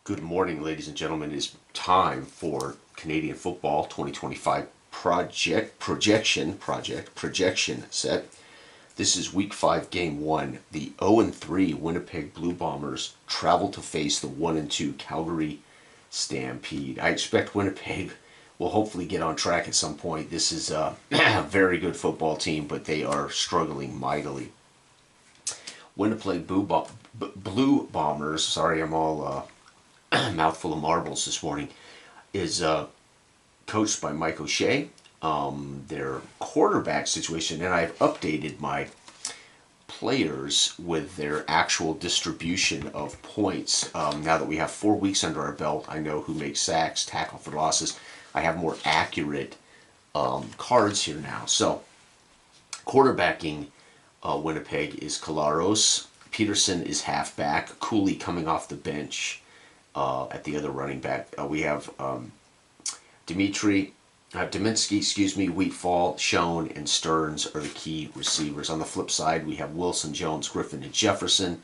Good morning, ladies and gentlemen. It is time for Canadian Football 2025 projection set. This is Week 5, Game 1. The 0-3 Winnipeg Blue Bombers travel to face the 1-2 Calgary Stampede. I expect Winnipeg will hopefully get on track at some point. This is a very good football team, but they are struggling mightily. Winnipeg Blue Bombers, sorry, I'm all mouthful of marbles this morning, is coached by Mike O'Shea. Their quarterback situation, and I've updated my players with their actual distribution of points. Now that we have 4 weeks under our belt, I know who makes sacks, tackle for losses. I have more accurate cards here now. So, quarterbacking Winnipeg is Kalaros. Peterson is halfback. Cooley coming off the bench. At the other running back, we have Diminsky, Wheatfall, Schoen, and Stearns are the key receivers. On the flip side, we have Wilson, Jones, Griffin, and Jefferson.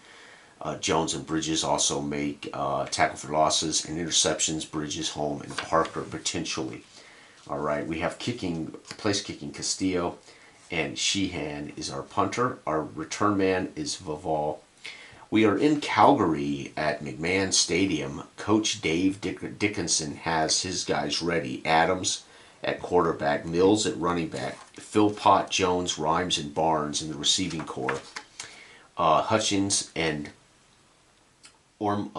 Jones and Bridges also make tackle for losses and interceptions. Bridges, Home, and Parker potentially. All right, we have place kicking Castillo, and Sheehan is our punter. Our return man is Vaval. We are in Calgary at McMahon Stadium. Coach Dave Dickinson has his guys ready. Adams at quarterback, Mills at running back, Philpott, Jones, Rhymes, and Barnes in the receiving corps. Hutchins and Ormalad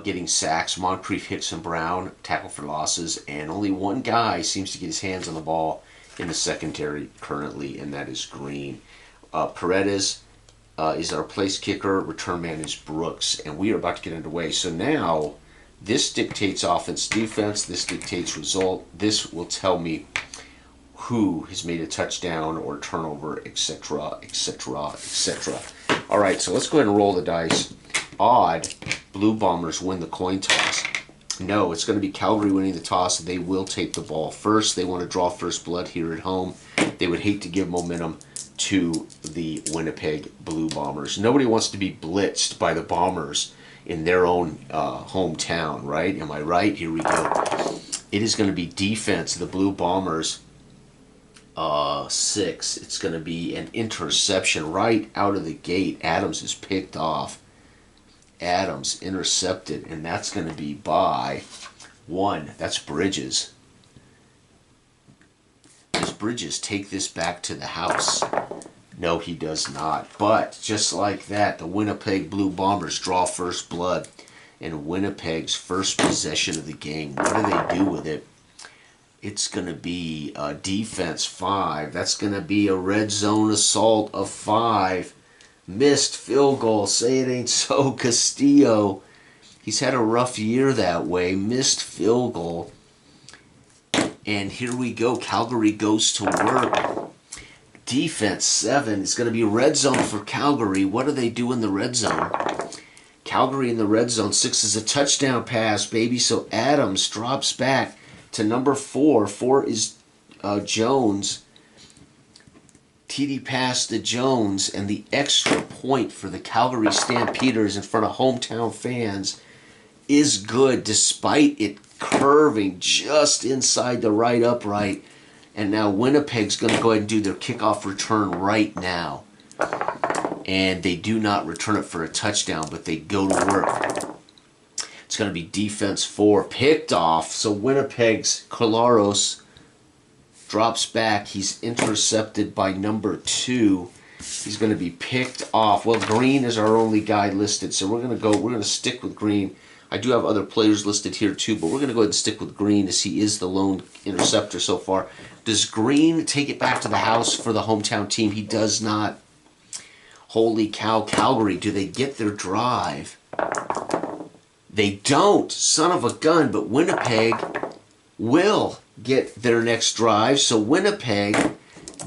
getting sacks. Moncrief, Hicks, and Brown tackle for losses, and only one guy seems to get his hands on the ball in the secondary currently, and that is Green. Paredes is our place kicker. Return man is Brooks, and we are about to get underway. So now, this dictates offense, defense. This dictates result. This will tell me who has made a touchdown or turnover, etc., etc., etc. All right, so let's go ahead and roll the dice. Odd, Blue Bombers win the coin toss. No, it's going to be Calgary winning the toss. They will take the ball first. They want to draw first blood here at home. They would hate to give momentum to the Winnipeg Blue Bombers. Nobody wants to be blitzed by the Bombers in their own hometown, right? Am I right? Here we go. It is going to be defense. The Blue Bombers, 6. It's going to be an interception right out of the gate. Adams is picked off. Adams intercepted, and that's going to be by 1. That's Bridges. Does Bridges take this back to the house? No, he does not. But just like that, the Winnipeg Blue Bombers draw first blood in Winnipeg's first possession of the game. What do they do with it? It's going to be defense 5. That's going to be a red zone assault of 5. Missed field goal. Say it ain't so, Castillo. He's had a rough year that way. Missed field goal. And here we go. Calgary goes to work. Defense 7. It's going to be red zone for Calgary. What do they do in the red zone? Calgary in the red zone. 6 is a touchdown pass, baby. So Adams drops back to number 4. 4 is Jones. TD pass to Jones, and the extra point for the Calgary Stampeders in front of hometown fans is good, despite it curving just inside the right upright. And now Winnipeg's going to go ahead and do their kickoff return right now. And they do not return it for a touchdown, but they go to work. It's going to be defense 4, picked off. So Winnipeg's Kalaros drops back. He's intercepted by number 2. He's going to be picked off. Well, Green is our only guy listed, so we're going to stick with Green. I do have other players listed here too, but we're going to go ahead and stick with Green as he is the lone interceptor so far. Does Green take it back to the house for the hometown team? He does not. Holy cow, Calgary, do they get their drive? They don't. Son of a gun, but Winnipeg will get their next drive. So Winnipeg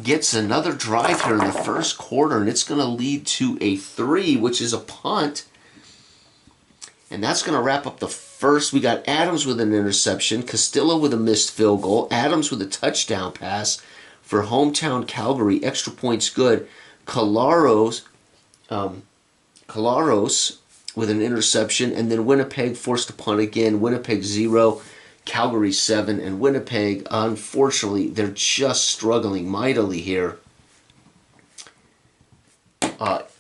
gets another drive here in the first quarter, and it's going to lead to a 3, which is a punt. And that's going to wrap up the first. We got Adams with an interception, Castillo with a missed field goal, Adams with a touchdown pass for hometown Calgary. Extra points good. Collaros with an interception, and then Winnipeg forced to punt again. Winnipeg 0, Calgary 7, and Winnipeg, unfortunately, they're just struggling mightily here.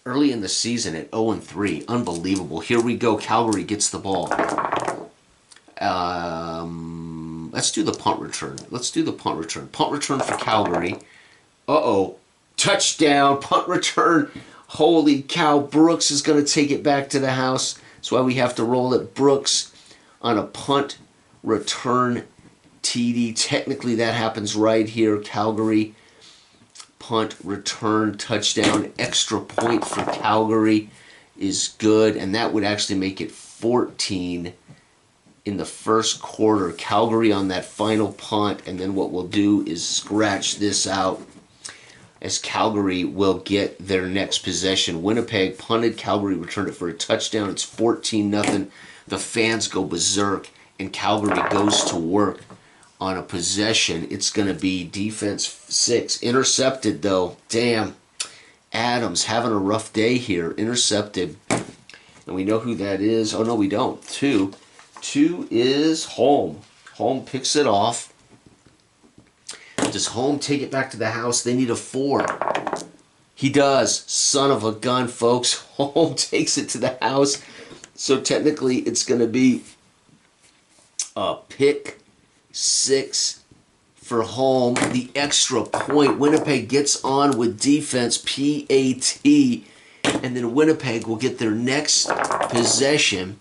Early in the season at 0-3. Unbelievable. Here we go. Calgary gets the ball. Let's do the punt return. Punt return for Calgary. Uh-oh. Touchdown. Punt return. Holy cow. Brooks is going to take it back to the house. That's why we have to roll it. Brooks on a punt return TD. Technically, that happens right here. Calgary. Punt, return, touchdown, extra point for Calgary is good, and that would actually make it 14 in the first quarter. Calgary on that final punt, and then what we'll do is scratch this out as Calgary will get their next possession. Winnipeg punted, Calgary returned it for a touchdown. It's 14-0. The fans go berserk, and Calgary goes to work on a possession. It's going to be defense 6. Intercepted, though. Damn. Adams having a rough day here. Intercepted. And we know who that is. Oh, no, we don't. 2. 2 is Holm. Holm picks it off. Does Holm take it back to the house? They need a 4. He does. Son of a gun, folks. Holm takes it to the house. So technically, it's going to be a pick 6 for Holm. The extra point. Winnipeg gets on with defense, PAT, and then Winnipeg will get their next possession.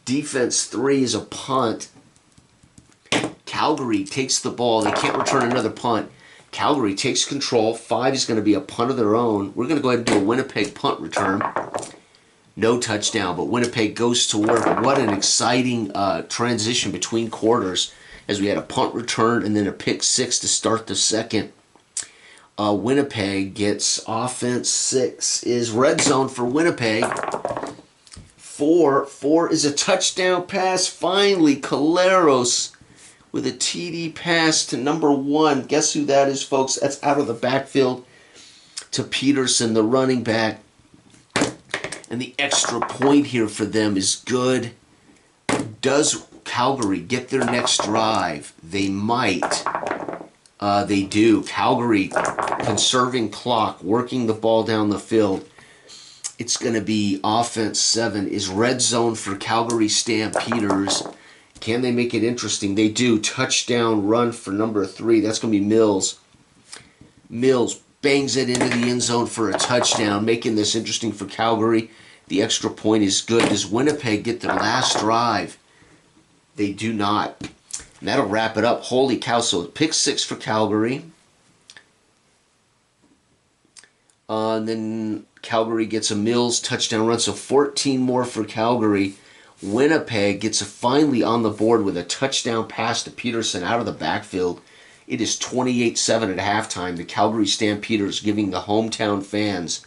Defense 3 is a punt. Calgary takes the ball. They can't return another punt. Calgary takes control. 5 is going to be a punt of their own. We're going to go ahead and do a Winnipeg punt return. No touchdown, but Winnipeg goes to work. What an exciting transition between quarters, as we had a punt return and then a pick 6 to start the second. Winnipeg gets offense. 6 is red zone for Winnipeg. 4 is a touchdown pass. Finally, Collaros with a TD pass to number 1. Guess who that is, folks? That's out of the backfield to Peterson, the running back. And the extra point here for them is good. Does Calgary get their next drive? They might. They do. Calgary conserving clock, working the ball down the field. It's going to be offense 7 is red zone for Calgary Stampeders. Can they make it interesting? They do. Touchdown run for number 3. That's going to be Mills. Mills bangs it into the end zone for a touchdown, making this interesting for Calgary. The extra point is good. Does Winnipeg get their last drive? They do not. And that'll wrap it up. Holy cow. So pick 6 for Calgary. And then Calgary gets a Mills touchdown run. So 14 more for Calgary. Winnipeg gets finally on the board with a touchdown pass to Peterson out of the backfield. It is 28-7 at halftime. The Calgary Stampeders giving the hometown fans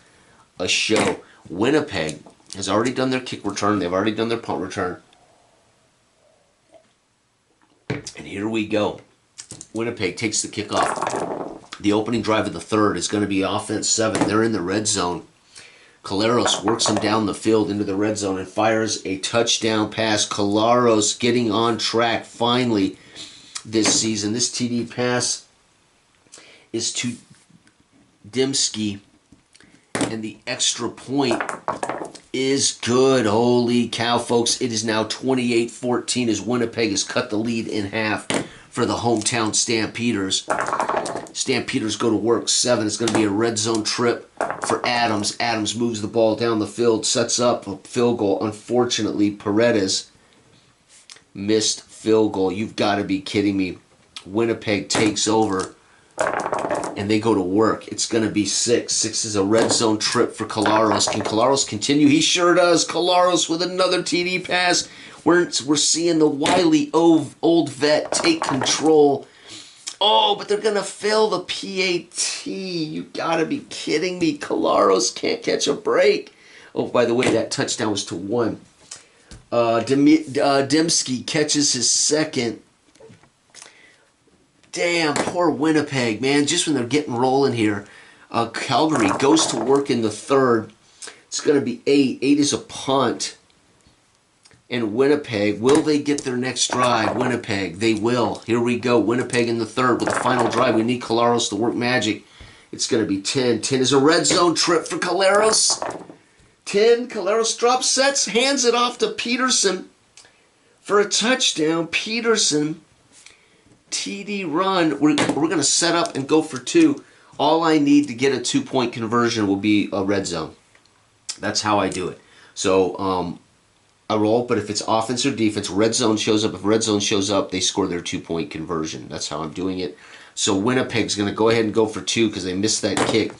a show. Winnipeg has already done their kick return. They've already done their punt return. And here we go. Winnipeg takes the kickoff. The opening drive of the third is going to be offense 7. They're in the red zone. Collaros works him down the field into the red zone and fires a touchdown pass. Collaros getting on track finally this season. This TD pass is to Dembski, and the extra point is good. Holy cow, folks. It is now 28-14 as Winnipeg has cut the lead in half for the hometown Stampeders. Stampeders go to work. 7 is going to be a red zone trip for Adams. Adams moves the ball down the field, sets up a field goal. Unfortunately, Paredes missed field goal. You've got to be kidding me. Winnipeg takes over, and they go to work. It's going to be 6. 6 is a red zone trip for Collaros. Can Collaros continue? He sure does. Collaros with another TD pass. We're seeing the wily old vet take control. Oh, but they're going to fail the PAT. You got to be kidding me. Collaros can't catch a break. Oh, by the way, that touchdown was to 1. Dembski catches his second. Damn, poor Winnipeg, man. Just when they're getting rolling here. Calgary goes to work in the third. It's going to be 8. 8 is a punt. And Winnipeg, will they get their next drive? Winnipeg, they will. Here we go. Winnipeg in the third with the final drive. We need Collaros to work magic. It's going to be 10. 10 is a red zone trip for Collaros. 10, Collaros drops, sets, hands it off to Peterson for a touchdown. Peterson, TD run. We're going to set up and go for 2. All I need to get a 2-point conversion will be a red zone. That's how I do it. So, I roll, but if it's offense or defense, red zone shows up. If red zone shows up, they score their 2-point conversion. That's how I'm doing it. So Winnipeg's going to go ahead and go for 2 because they missed that kick.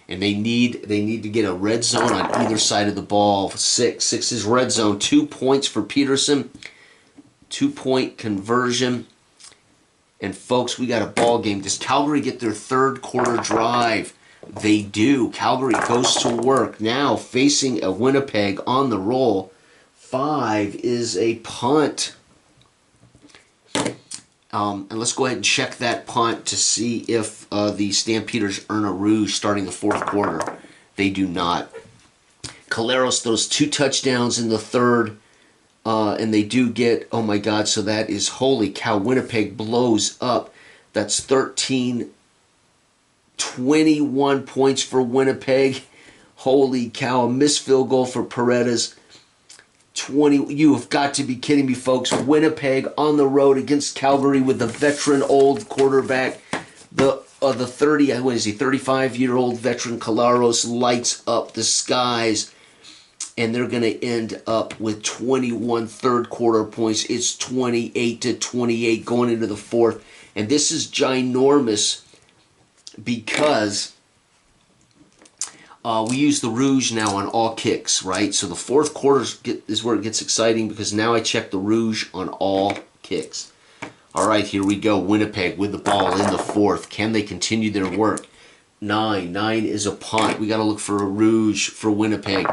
And they need to get a red zone on either side of the ball. 6. 6 is red zone. 2 points for Peterson. 2-point conversion. And folks, we got a ball game. Does Calgary get their third quarter drive? They do. Calgary goes to work now facing a Winnipeg on the roll. 5 is a punt. And let's go ahead and check that punt to see if the Stampeders earn a rouge starting the fourth quarter. They do not. Collaros throws 2 touchdowns in the third. And they do get, oh my God, so that is, holy cow, Winnipeg blows up. That's 21 points for Winnipeg. Holy cow, a missed field goal for Paredes. 20, you have got to be kidding me, folks. Winnipeg on the road against Calgary with the veteran old quarterback. The 35-year-old veteran Collaros lights up the skies. And they're going to end up with 21 third quarter points. It's 28-28 going into the fourth. And this is ginormous because we use the rouge now on all kicks, right? So the fourth quarter is where it gets exciting because now I check the rouge on all kicks. All right, here we go. Winnipeg with the ball in the fourth. Can they continue their work? 9. 9 is a punt. We got to look for a rouge for Winnipeg.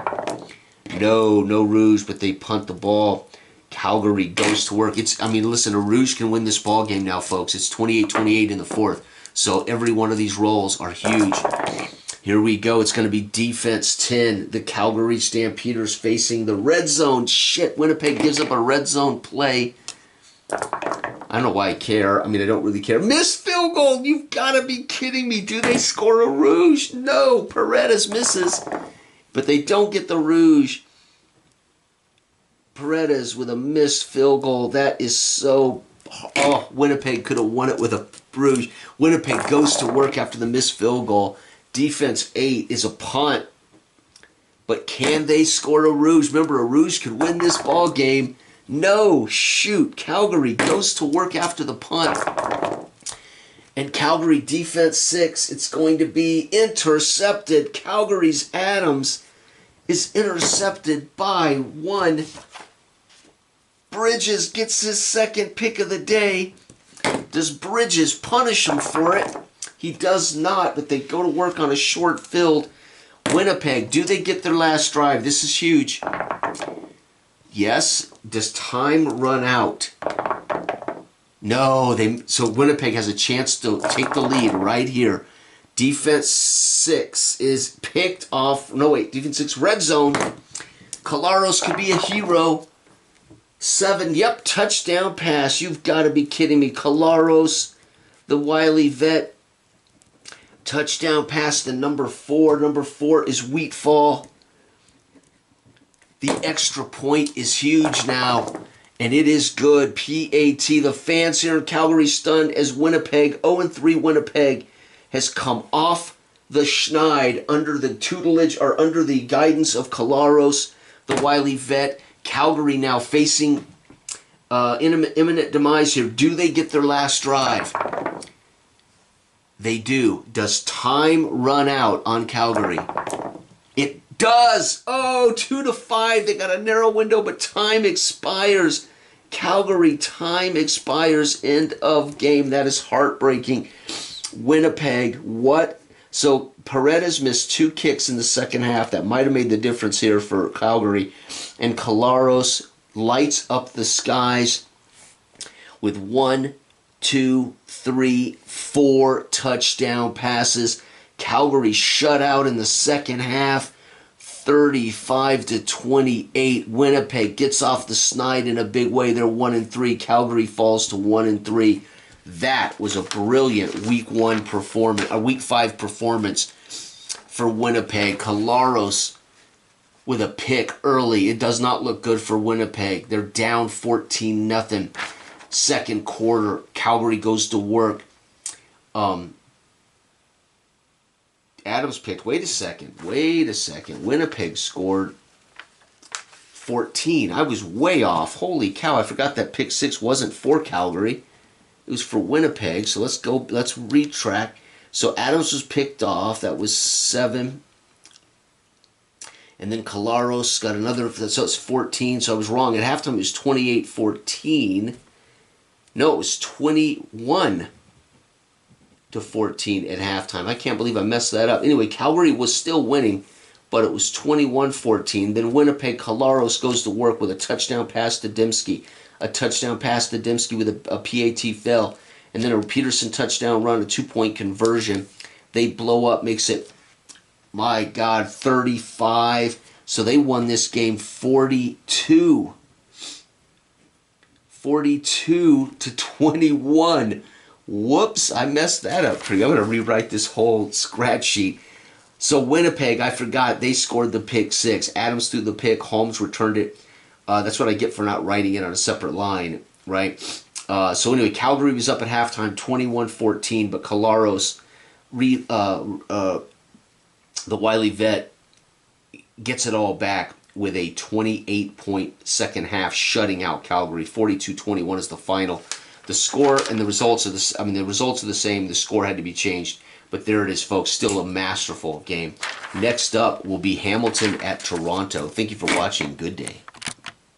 No rouge, but they punt the ball. Calgary goes to work. Listen, a rouge can win this ball game now, folks. It's 28-28 in the fourth. So every one of these rolls are huge. Here we go. It's going to be defense 10. The Calgary Stampeders facing the red zone. Shit, Winnipeg gives up a red zone play. I don't know why I care. I don't really care. Missed field goal. You've got to be kidding me. Do they score a rouge? No. Paredes misses. But they don't get the rouge. Paredes with a missed field goal. That is so... Oh, Winnipeg could have won it with a rouge. Winnipeg goes to work after the missed field goal. Defense 8 is a punt. But can they score a rouge? Remember, a rouge could win this ball game. No, shoot. Calgary goes to work after the punt. And Calgary defense 6, it's going to be intercepted. Calgary's Adams is intercepted by 1. Bridges gets his second pick of the day. Does Bridges punish him for it? He does not, but they go to work on a short field. Winnipeg, do they get their last drive? This is huge. Yes. Does time run out? No. So Winnipeg has a chance to take the lead right here. Defense 6 is picked off. No, wait. Defense 6, red zone. Collaros could be a hero. 7, yep, touchdown pass. You've got to be kidding me. Collaros, the wily vet. Touchdown pass to number 4. Number 4 is Wheatfall. The extra point is huge now. And it is good. PAT. The fans here in Calgary stunned as Winnipeg, 0-3 Winnipeg, has come off the schneid under the tutelage or under the guidance of Collaros, the wily vet. Calgary now facing imminent demise here. Do they get their last drive? They do. Does time run out on Calgary? It does. Oh, 2-5. They got a narrow window, but time expires. Calgary, time expires. End of game. That is heartbreaking. Winnipeg, what? So Paredes missed 2 kicks in the second half. That might have made the difference here for Calgary. And Collaros lights up the skies with 1, 2, 3, 4 touchdown passes. Calgary shut out in the second half, 35-28. Winnipeg gets off the snide in a big way. They're 1-3. Calgary falls to 1-3. That was a brilliant week 5 performance for Winnipeg. Kolaros with a pick early. It does not look good for Winnipeg. They're down 14-0. Second quarter, Calgary goes to work. Adams picked. Wait a second. Winnipeg scored 14. I was way off. Holy cow, I forgot that pick 6 wasn't for Calgary. It was for Winnipeg. So let's retrack. So Adams was picked off. That was 7. And then Kolaros got another, so it's 14. So I was wrong. At halftime it was 28-14. No, it was 21-14 at halftime. I can't believe I messed that up. Anyway, Calgary was still winning, but it was 21-14. Then Winnipeg, Kolaros goes to work with a touchdown pass to Dembski. A touchdown pass to Dembski with a PAT fail. And then a Peterson touchdown run, a 2-point conversion. They blow up, makes it, my God, 35. So they won this game 42-21. Whoops, I messed that up. I'm going to rewrite this whole scratch sheet. So Winnipeg, I forgot, they scored the pick 6. Adams threw the pick. Holmes returned it. That's what I get for not writing it on a separate line, right? So anyway, Calgary was up at halftime, 21-14, but Kolaros, the wily vet, gets it all back with a 28-point second half, shutting out Calgary. 42-21 is the final. The score and the results are the results are the same. The score had to be changed, but there it is, folks. Still a masterful game. Next up will be Hamilton at Toronto. Thank you for watching. Good day.